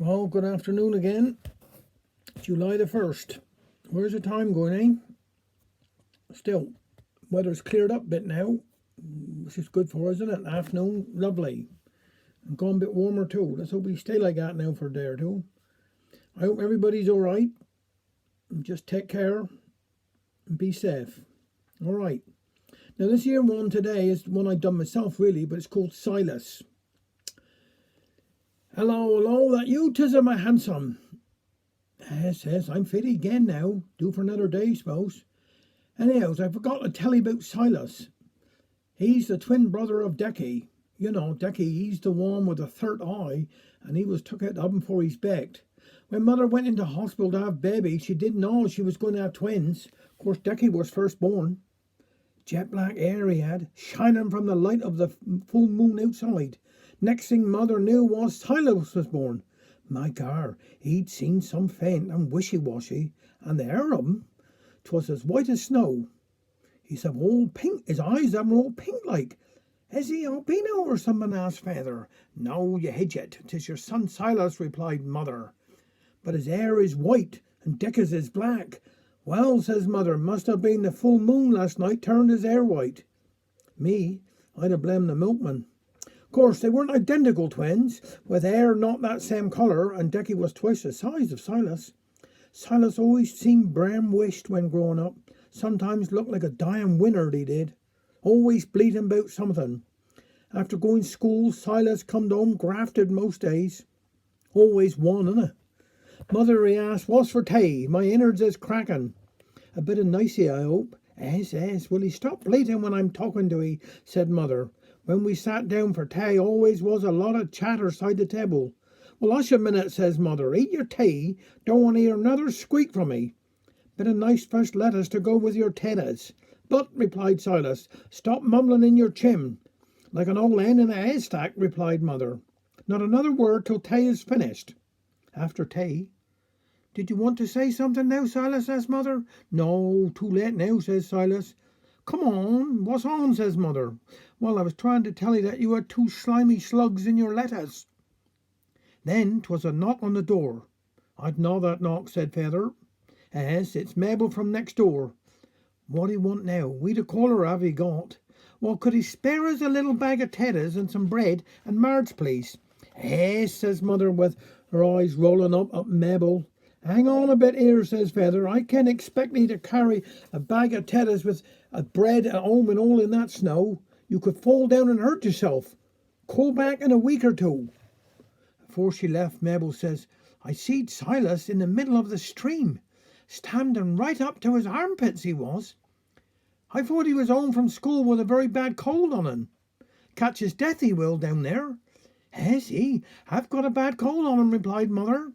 Well, good afternoon again. July the 1st. Where's the time going, eh? Still, weather's cleared up a bit now, which is good for us, isn't it? Afternoon, lovely. And gone a bit warmer too. Let's hope we stay like that now for a day or two. I hope everybody's alright. Just take care and be safe. Alright. Now this year one today is one I've done myself really, but it's called Silas. Hello, that you, 'tis my handsome. Yes, I'm fit again now. Due for another day, suppose. Anyhow, I forgot to tell you about Silas. He's the twin brother of Decky. You know, Decky, he's the one with the third eye, and he was took out the oven before he's baked. When mother went into hospital to have baby, she didn't know she was going to have twins. Of course, Decky was first born. Jet black hair he had, shining from the light of the full moon outside. Next thing mother knew was Silas was born. My gar, he'd seen some faint and wishy-washy, and the hair of him, 'twas as white as snow. He's all pink, his eyes them were all pink like. Has he albino or something? Asked father. No, you hidget, 'tis your son Silas, replied mother. But his hair is white, and Dick's is black. Well, says mother, must have been the full moon last night turned his hair white. Me, I'd have blamed the milkman. Of course, they weren't identical twins, with hair not that same colour, and Decky was twice the size of Silas. Silas always seemed brown-wished when growing up. Sometimes looked like a dying winard, he did. Always bleating about something. After going to school, Silas come home grafted most days. Always one, innit? Mother, he asked, what's for tea? My innards is cracking. A bit of nicey, I hope. Yes. Will he stop bleating when I'm talking to he? Said mother. When we sat down for tea, always was a lot of chatter side the table. Well, hush a minute, says mother. Eat your tea. Don't want to hear another squeak from me. Bit of nice fresh lettuce to go with your taters. But, replied Silas, stop mumbling in your chin. Like an old hen in a haystack, replied mother. Not another word till tea is finished. After tea. Did you want to say something now, Silas? Asked mother. No, too late now, says Silas. Come on, what's on, says mother. Well, I was trying to tell you that you had two slimy slugs in your letters. Then 'twas a knock on the door. I'd know that knock, said father. Yes, it's Mabel from next door. What do you want now? We'd a caller have he got. Well, could he spare us a little bag of taters and some bread and mards, please? Yes, says mother with her eyes rolling up Mabel. Hang on a bit here, says father. I can't expect me to carry a bag of taters with a bread at home and all in that snow. You could fall down and hurt yourself. Call back in a week or two. Before she left, Mabel says, I seed Silas in the middle of the stream, standing right up to his armpits he was. I thought he was home from school with a very bad cold on him. Catch his death he will down there. Yes, he have got a bad cold on him, replied mother.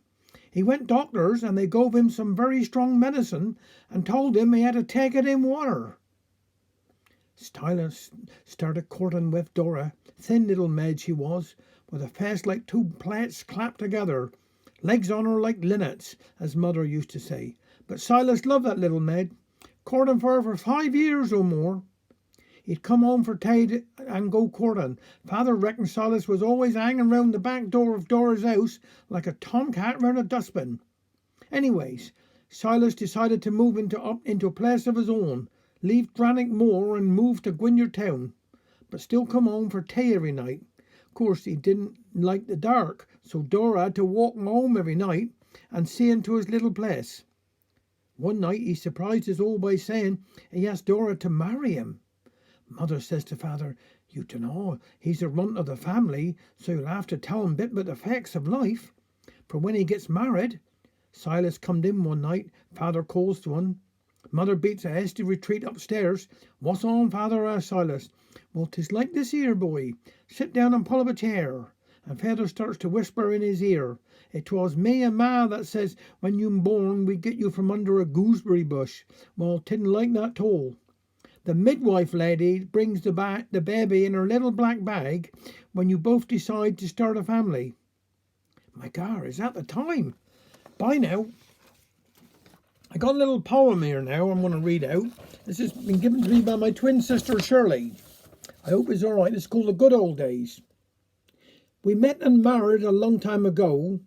He went doctors and they gave him some very strong medicine and told him he had to take it in water. Silas started courting with Dora, thin little maid she was, with a face like two plates clapped together, legs on her like linnets, as mother used to say. But Silas loved that little maid, courting for her for 5 years or more. He'd come home for tea and go courting. Father reckoned Silas was always hanging round the back door of Dora's house like a tomcat round a dustbin. Anyways, Silas decided to move into a place of his own, leave Grannock Moor and move to Gwynedd Town, but still come home for tea every night. Of course, he didn't like the dark, so Dora had to walk him home every night and see him to his little place. One night he surprised us all by saying he asked Dora to marry him. Mother says to father, you dunno, he's the runt of the family, so you'll have to tell him a bit about the facts of life. For when he gets married, Silas comed in one night, father calls to him. Mother beats a hasty retreat upstairs. What's on, father? Asked Silas. Well, 'tis like this here, boy. Sit down and pull up a chair. And father starts to whisper in his ear. It was me and ma that says when you'm born we'd get you from under a gooseberry bush. Well, tidn't like that 't all. The midwife lady brings the baby in her little black bag when you both decide to start a family. My gar, is that the time? Bye now. I got a little poem here now I'm going to read out. This has been given to me by my twin sister Shirley. I hope it's alright. It's called The Good Old Days. We met and married a long time ago.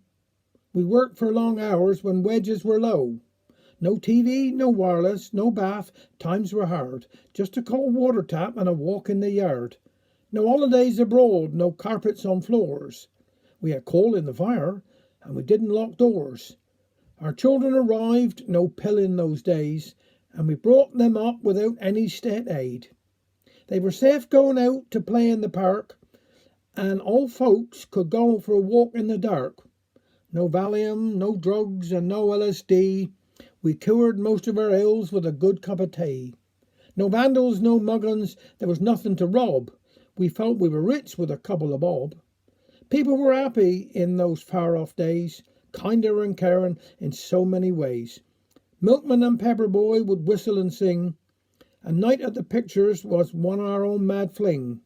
We worked for long hours when wages were low. No TV, no wireless, no bath, times were hard. Just a cold water tap and a walk in the yard. No holidays abroad, no carpets on floors. We had coal in the fire, and we didn't lock doors. Our children arrived, no pill in those days, and we brought them up without any state aid. They were safe going out to play in the park, and old folks could go for a walk in the dark. No Valium, no drugs, and no LSD. We cured most of our ills with a good cup of tea. No vandals, no muggins, there was nothing to rob. We felt we were rich with a couple of bob. People were happy in those far-off days, kinder and caring in so many ways. Milkman and Pepper Boy would whistle and sing, and night at the pictures was one our own mad fling.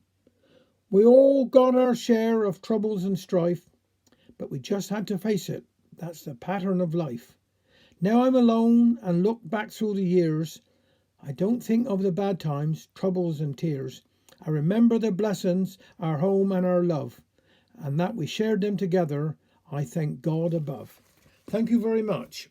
We all got our share of troubles and strife, but we just had to face it. That's the pattern of life. Now I'm alone and look back through the years. I don't think of the bad times, troubles and tears. I remember the blessings, our home and our love, and that we shared them together. I thank God above. Thank you very much.